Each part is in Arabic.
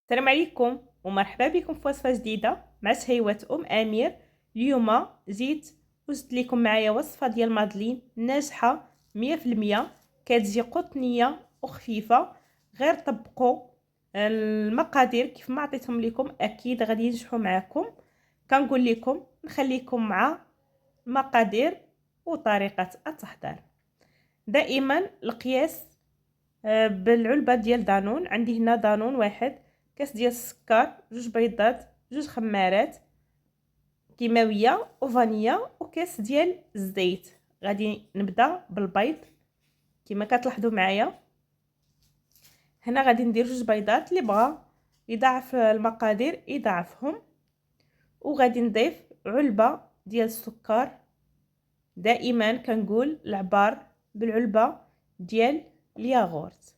السلام عليكم ومرحبا بكم في وصفة جديدة مع شهيوة أمير. اليوم جيت وجدت لكم معايا وصفة ديال مادلين ناجحة 100%. كتجي قطنية وخفيفة، غير طبقوا المقادير كيف ما عطيتهم لكم أكيد غادي ينجحوا معكم. كنقول لكم نخليكم مع مقادير وطريقة التحضير. دائما القياس بالعلبة ديال دانون. عندي هنا دانون واحد، كاس ديال السكر، جوج بيضات، جوج خمارات كيماويه وفانيا، وكاس ديال الزيت. غادي نبدا بالبيض كما كتلاحظوا معايا. هنا غادي ندير جوج بيضات، اللي بغى يضاعف المقادير يضاعفهم. وغادي نضيف علبه ديال السكر. دائما كنقول العبار بالعلبه ديال الياغورت.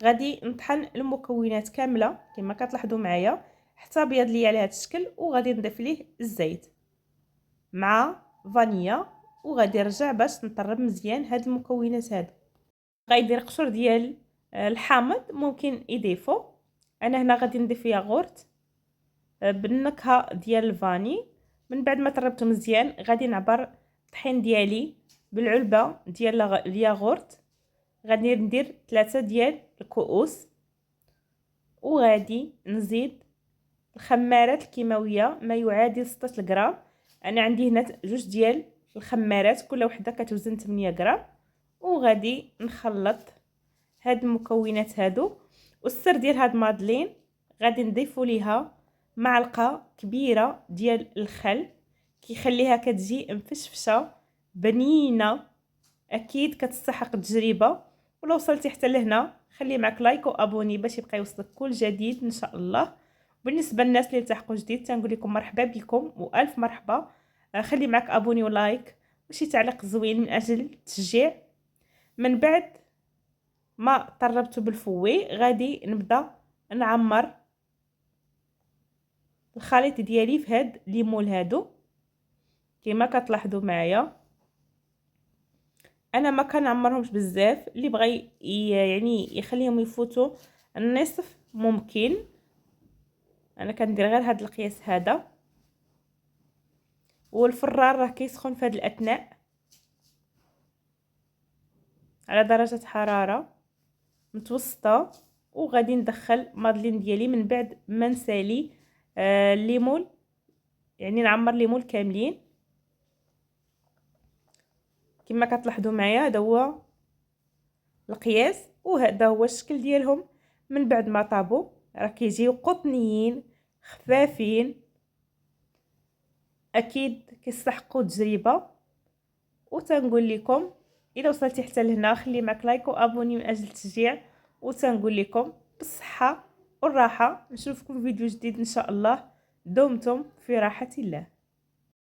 غادي نطحن المكونات كامله كما كتلاحظوا معايا حتى بيض ليا على هذا الشكل، وغادي نضيف ليه الزيت مع فانيا، وغادي نرجع باش نطرب مزيان هاد المكونات هادو. غايدير قشور ديال الحامض ممكن يضيفوا. انا هنا غادي نضيف ياغورت بالنكهه ديال الفاني. من بعد ما طربته مزيان غادي نعبر الطحين ديالي بالعلبه ديال الياغورت. غادي ندير 3 ديال الكؤوس، وغادي نزيد الخمارات الكيماويه ما يعادل 16 غرام. انا عندي هنا جوج ديال الخمارات، كل وحده كتوزن 8 غرام. وغادي نخلط هاد المكونات هادو. والسر ديال هاد مادلين غادي نضيفوا ليها معلقه كبيره ديال الخل، كيخليها كتجي مفشفشه بنينه. اكيد كتستحق التجربه. ولو وصلتي حتى لهنا خلي معك لايك وابوني باش يبقى يوصلك كل جديد ان شاء الله. بالنسبه للناس اللي التحقوا جديد تنقول لكم مرحبا بكم والف مرحبا. خلي معك ابوني ولايك وشي تعليق زوين من اجل التشجيع. من بعد ما طربته بالفوي غادي نبدا نعمر الخليط ديالي في هاد ليمون هادو كما كتلاحظوا معايا. انا ما كنعمرهمش بزاف، اللي بغى يعني يخليهم يفوتوا النصف ممكن. انا كندير غير هاد القياس هذا. والفران راه كيسخن في هاد الاثناء على درجه حراره متوسطه. وغادي ندخل مادلين ديالي من بعد ما نسالي الليمون، يعني نعمر ليمون كاملين كما كتلاحظوا معايا. هذا هو القياس وهذا هو الشكل ديالهم من بعد ما طابوا. راه كيجيو قطنيين خفافين، اكيد كيستحقوا التجربه. وتنقول لكم اذا وصلتي حتى لهنا خلي معك لايك وابوني من اجل التشجيع. وتنقول لكم بالصحه والراحه، نشوفكم في فيديو جديد ان شاء الله. دمتم في راحه الله.